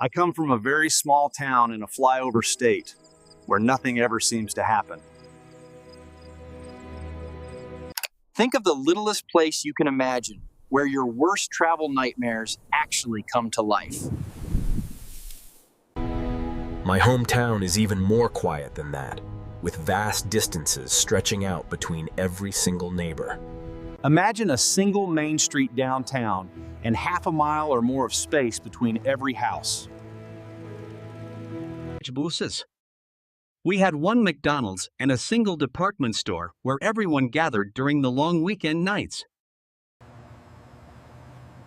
I come from a very small town in a flyover state where nothing ever seems to happen. Think of the littlest place you can imagine, where your worst travel nightmares actually come to life. My hometown is even more quiet than that, with vast distances stretching out between every single neighbor. Imagine a single main street downtown and half a mile or more of space between every house. We had one McDonald's and a single department store where everyone gathered during the long weekend nights.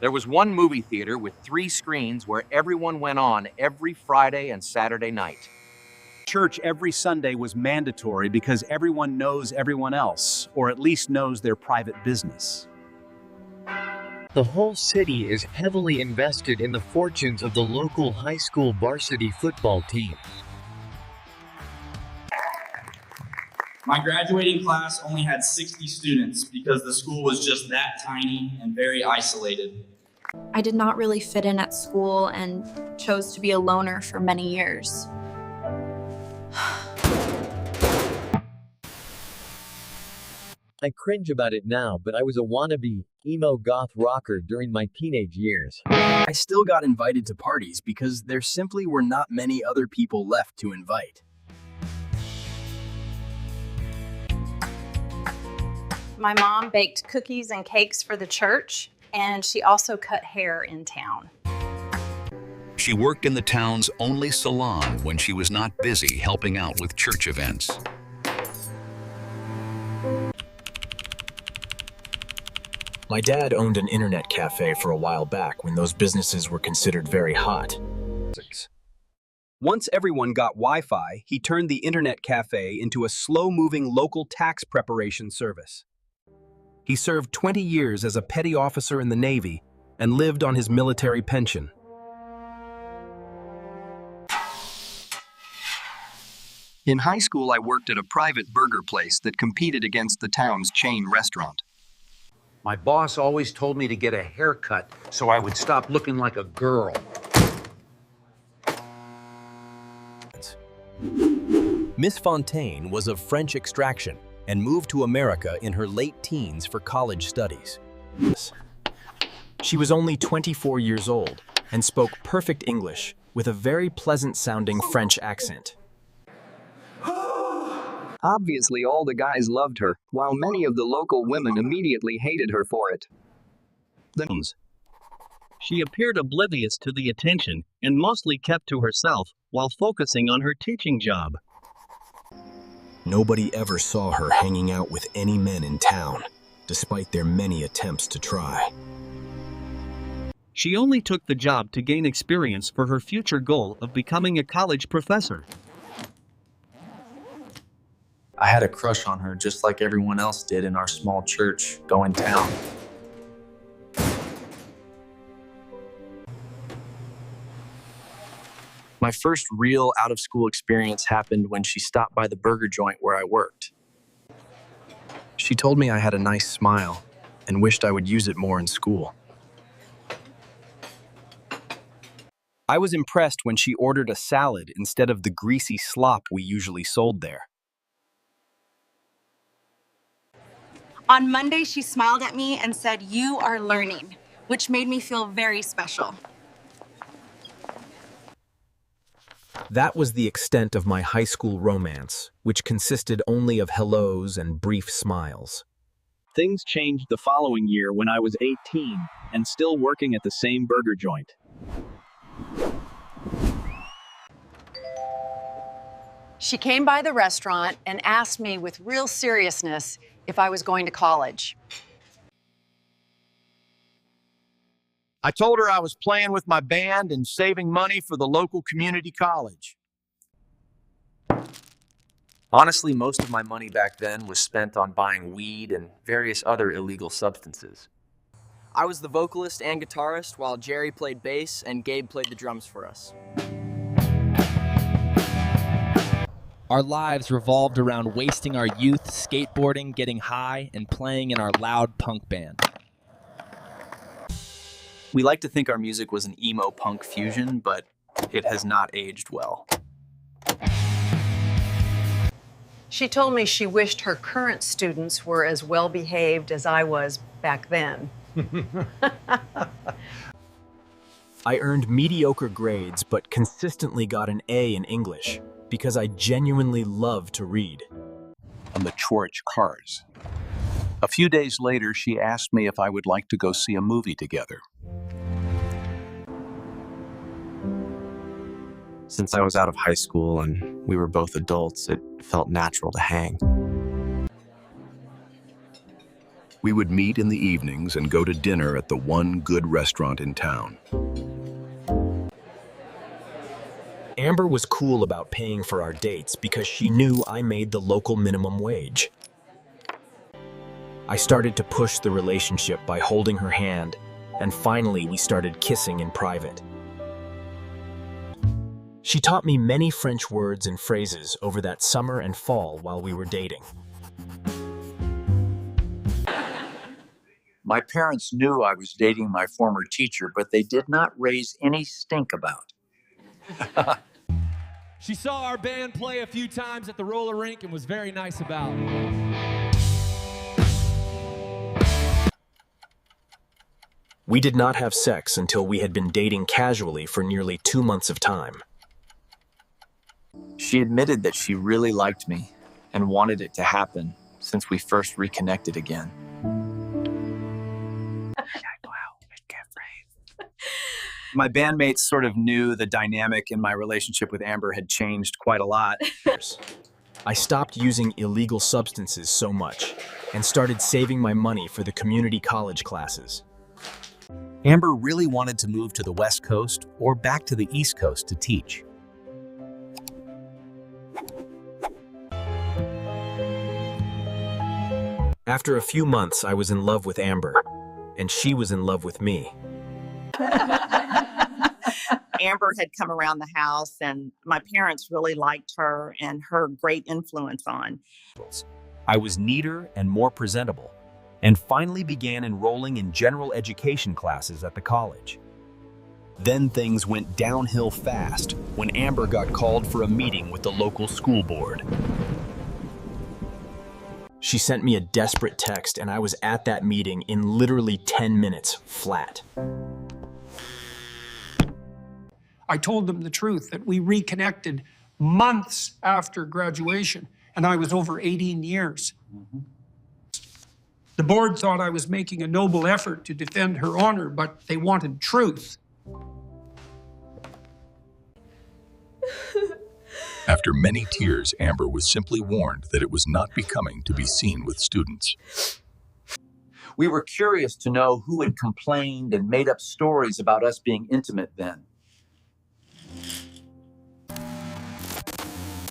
There was one movie theater with 3 screens where everyone went on every Friday and Saturday night. Church every Sunday was mandatory because everyone knows everyone else, or at least knows their private business. The whole city is heavily invested in the fortunes of the local high school varsity football team. My graduating class only had 60 students because the school was just that tiny and very isolated. I did not really fit in at school and chose to be a loner for many years. I cringe about it now, but I was a wannabe emo goth rocker during my teenage years. I still got invited to parties because there simply were not many other people left to invite. My mom baked cookies and cakes for the church, and she also cut hair in town. She worked in the town's only salon when she was not busy helping out with church events. My dad owned an internet cafe for a while back when those businesses were considered very hot. Once everyone got Wi-Fi, he turned the internet cafe into a slow-moving local tax preparation service. He served 20 years as a petty officer in the Navy and lived on his military pension. In high school, I worked at a private burger place that competed against the town's chain restaurant. My boss always told me to get a haircut so I would stop looking like a girl. Miss Fontaine was of French extraction and moved to America in her late teens for college studies. She was only 24 years old and spoke perfect English with a very pleasant-sounding French accent. Obviously, all the guys loved her, while many of the local women immediately hated her for it. She appeared oblivious to the attention and mostly kept to herself while focusing on her teaching job. Nobody ever saw her hanging out with any men in town, despite their many attempts to try. She only took the job to gain experience for her future goal of becoming a college professor. I had a crush on her just like everyone else did in our small church going town. My first real out-of-school experience happened when she stopped by the burger joint where I worked. She told me I had a nice smile and wished I would use it more in school. I was impressed when she ordered a salad instead of the greasy slop we usually sold there. On Monday, she smiled at me and said, "You are learning," which made me feel very special. That was the extent of my high school romance, which consisted only of hellos and brief smiles. Things changed the following year when I was 18 and still working at the same burger joint. She came by the restaurant and asked me with real seriousness if I was going to college. I told her I was playing with my band and saving money for the local community college. Honestly, most of my money back then was spent on buying weed and various other illegal substances. I was the vocalist and guitarist while Jerry played bass and Gabe played the drums for us. Our lives revolved around wasting our youth skateboarding, getting high, and playing in our loud punk band. We like to think our music was an emo punk fusion, but It has not aged well. She told me she wished her current students were as well behaved as I was back then. I earned mediocre grades but consistently got an A in English because I genuinely love to read. On the church cars. A few days later, she asked me if I would like to go see a movie together. Since I was out of high school and we were both adults, it felt natural to hang. We would meet in the evenings and go to dinner at the one good restaurant in town. Amber was cool about paying for our dates because she knew I made the local minimum wage. I started to push the relationship by holding her hand, and finally we started kissing in private. She taught me many French words and phrases over that summer and fall while we were dating. My parents knew I was dating my former teacher, but they did not raise any stink about it. She saw our band play a few times at the roller rink and was very nice about it. We did not have sex until we had been dating casually for nearly 2 months of time. She admitted that she really liked me and wanted it to happen since we first reconnected again. My bandmates sort of knew the dynamic in my relationship with Amber had changed quite a lot. I stopped using illegal substances so much and started saving my money for the community college classes. Amber really wanted to move to the West Coast or back to the East Coast to teach. After a few months, I was in love with Amber, and she was in love with me. Amber had come around the house, and my parents really liked her and her great influence on. I was neater and more presentable, and finally began enrolling in general education classes at the college. Then things went downhill fast when Amber got called for a meeting with the local school board. She sent me a desperate text, and I was at that meeting in literally 10 minutes flat. I told them the truth, that we reconnected months after graduation, and I was over 18 years. The board thought I was making a noble effort to defend her honor, but they wanted truth. After many tears, Amber was simply warned that it was not becoming to be seen with students. We were curious to know who had complained and made up stories about us being intimate then.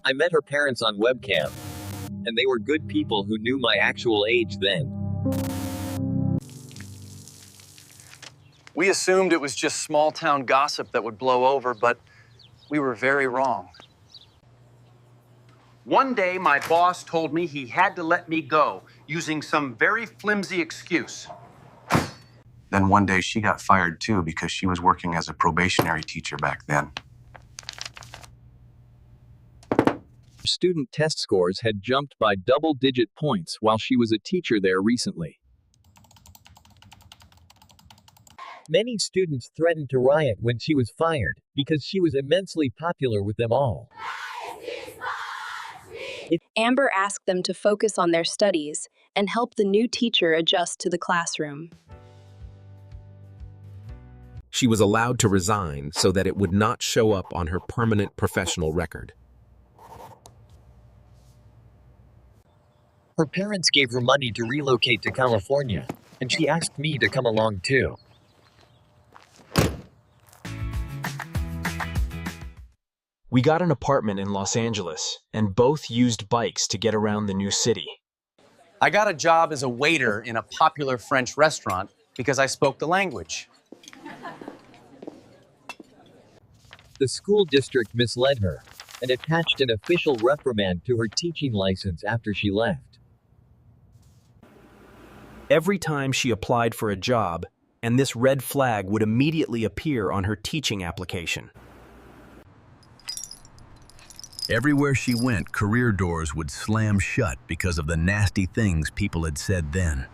I met her parents on webcam, and they were good people who knew my actual age then. We assumed it was just small-town gossip that would blow over, but we were very wrong. One day, my boss told me he had to let me go, using some very flimsy excuse. Then one day she got fired too because she was working as a probationary teacher back then. Student test scores had jumped by double-digit points while she was a teacher there recently. Many students threatened to riot when she was fired because she was immensely popular with them all. Amber asked them to focus on their studies and help the new teacher adjust to the classroom. She was allowed to resign so that it would not show up on her permanent professional record. Her parents gave her money to relocate to California, and she asked me to come along too. We got an apartment in Los Angeles and both used bikes to get around the new city. I got a job as a waiter in a popular French restaurant because I spoke the language. The school district misled her and attached an official reprimand to her teaching license after she left. Every time she applied for a job, and this red flag would immediately appear on her teaching application. Everywhere she went, career doors would slam shut because of the nasty things people had said then.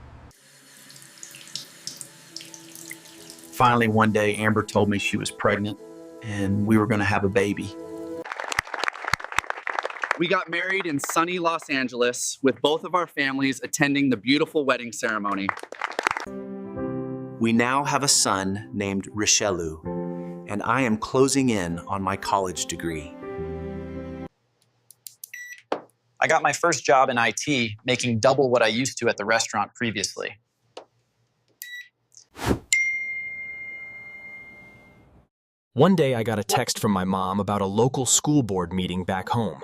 Finally, one day, Amber told me she was pregnant and we were going to have a baby. We got married in sunny Los Angeles with both of our families attending the beautiful wedding ceremony. We now have a son named Richelieu, and I am closing in on my college degree. I got my first job in IT, making double what I used to at the restaurant previously. One day I got a text from my mom about a local school board meeting back home.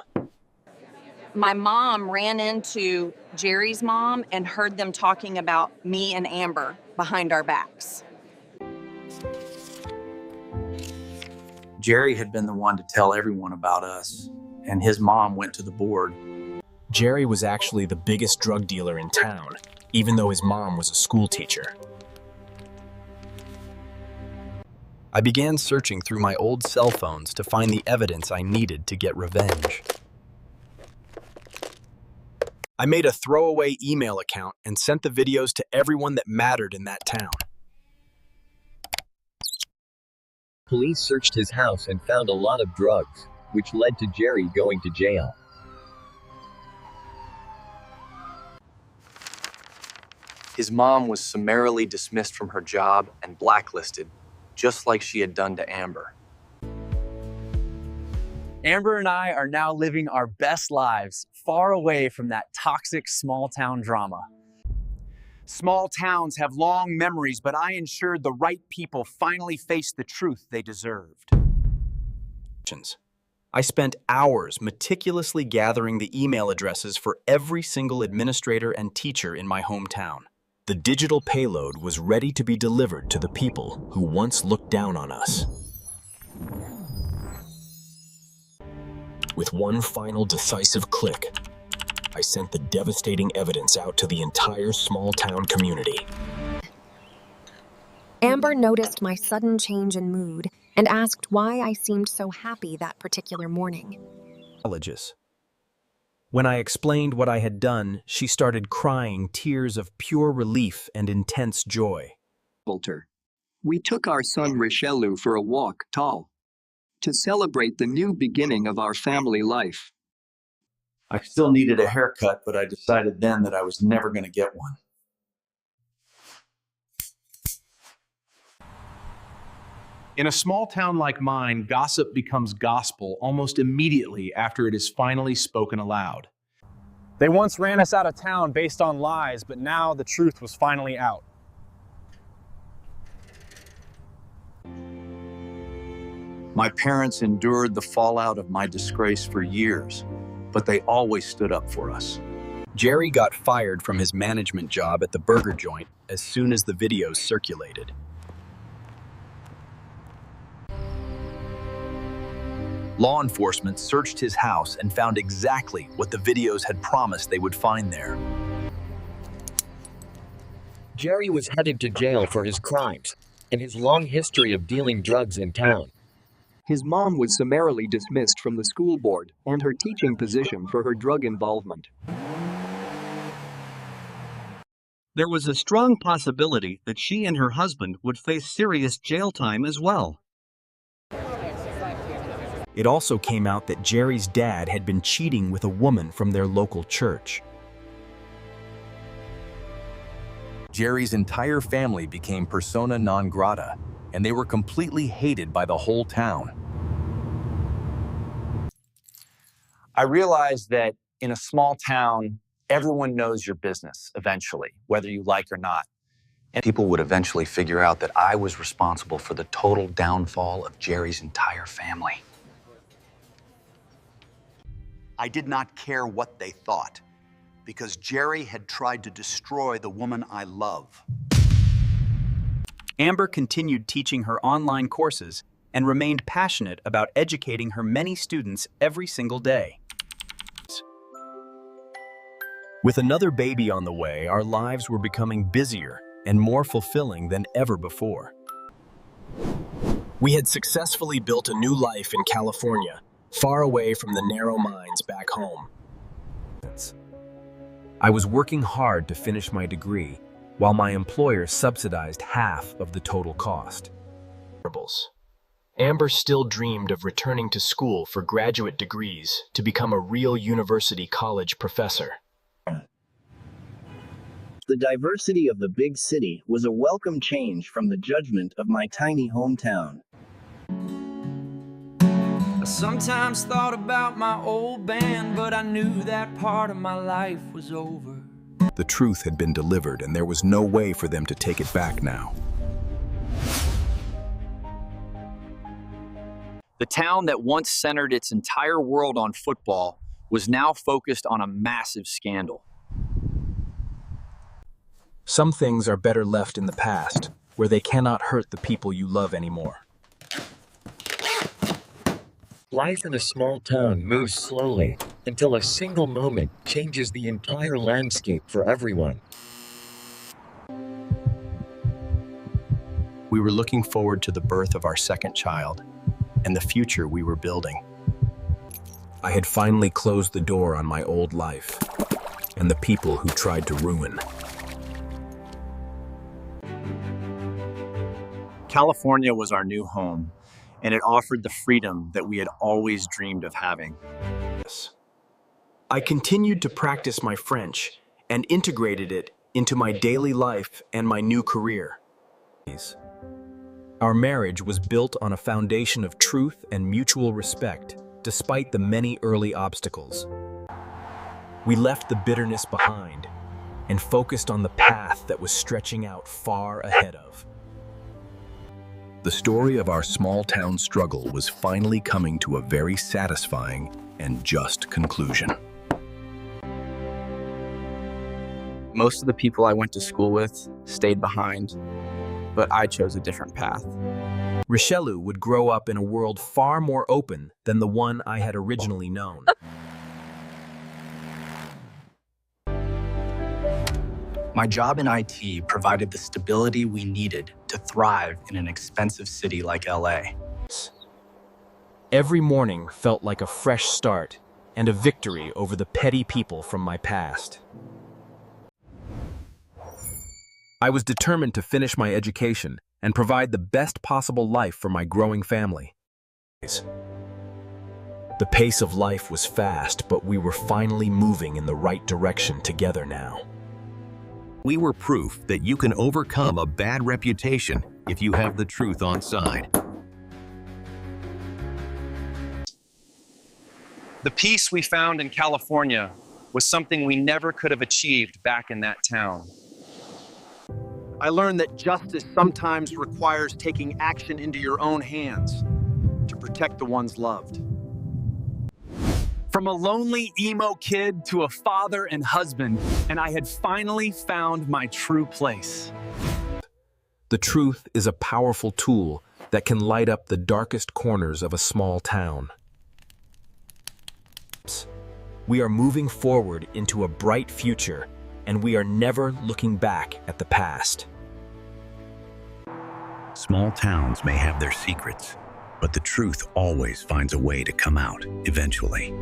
My mom ran into Jerry's mom and heard them talking about me and Amber behind our backs. Jerry had been the one to tell everyone about us, and his mom went to the board. Jerry was actually the biggest drug dealer in town, even though his mom was a school teacher. I began searching through my old cell phones to find the evidence I needed to get revenge. I made a throwaway email account and sent the videos to everyone that mattered in that town. Police searched his house and found a lot of drugs, which led to Jerry going to jail. His mom was summarily dismissed from her job and blacklisted, just like she had done to Amber. Amber and I are now living our best lives, far away from that toxic small-town drama. Small towns have long memories, but I ensured the right people finally faced the truth they deserved. I spent hours meticulously gathering the email addresses for every single administrator and teacher in my hometown. The digital payload was ready to be delivered to the people who once looked down on us. With one final decisive click, I sent the devastating evidence out to the entire small-town community. Amber noticed my sudden change in mood and asked why I seemed so happy that particular morning. When I explained what I had done, she started crying tears of pure relief and intense joy. We took our son Richelieu for a walk, tall, to celebrate the new beginning of our family life. I still needed a haircut, but I decided then that I was never going to get one. In a small town like mine, gossip becomes gospel almost immediately after it is finally spoken aloud. They once ran us out of town based on lies, but now the truth was finally out. My parents endured the fallout of my disgrace for years, but they always stood up for us. Jerry got fired from his management job at the burger joint as soon as the videos circulated. Law enforcement searched his house and found exactly what the videos had promised they would find there. Jerry was headed to jail for his crimes and his long history of dealing drugs in town. His mom was summarily dismissed from the school board and her teaching position for her drug involvement. There was a strong possibility that she and her husband would face serious jail time as well. It also came out that Jerry's dad had been cheating with a woman from their local church. Jerry's entire family became persona non grata, and they were completely hated by the whole town. I realized that in a small town, everyone knows your business eventually, whether you like or not. And people would eventually figure out that I was responsible for the total downfall of Jerry's entire family. I did not care what they thought, because Jerry had tried to destroy the woman I love. Amber continued teaching her online courses and remained passionate about educating her many students every single day. With another baby on the way, our lives were becoming busier and more fulfilling than ever before. We had successfully built a new life in California, far away from the narrow minds back home. I was working hard to finish my degree, while my employer subsidized half of the total cost. Amber still dreamed of returning to school for graduate degrees to become a real university college professor. The diversity of the big city was a welcome change from the judgment of my tiny hometown. I sometimes thought about my old band, but I knew that part of my life was over. The truth had been delivered, and there was no way for them to take it back now. The town that once centered its entire world on football was now focused on a massive scandal. Some things are better left in the past, where they cannot hurt the people you love anymore. Life in a small town moves slowly until a single moment changes the entire landscape for everyone. We were looking forward to the birth of our second child and the future we were building. I had finally closed the door on my old life and the people who tried to ruin. California was our new home, and it offered the freedom that we had always dreamed of having. I continued to practice my French and integrated it into my daily life and my new career. Our marriage was built on a foundation of truth and mutual respect, despite the many early obstacles. We left the bitterness behind and focused on the path that was stretching out far ahead of. The story of our small town struggle was finally coming to a very satisfying and just conclusion. Most of the people I went to school with stayed behind, but I chose a different path. Richelieu would grow up in a world far more open than the one I had originally known. My job in IT provided the stability we needed to thrive in an expensive city like LA. Every morning felt like a fresh start and a victory over the petty people from my past. I was determined to finish my education and provide the best possible life for my growing family. The pace of life was fast, but we were finally moving in the right direction together now. We were proof that you can overcome a bad reputation if you have the truth on side. The peace we found in California was something we never could have achieved back in that town. I learned that justice sometimes requires taking action into your own hands to protect the ones loved. From a lonely emo kid to a father and husband, and I had finally found my true place. The truth is a powerful tool that can light up the darkest corners of a small town. We are moving forward into a bright future, and we are never looking back at the past. Small towns may have their secrets, but the truth always finds a way to come out eventually.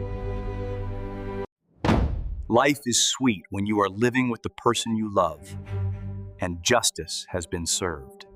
Life is sweet when you are living with the person you love, and justice has been served.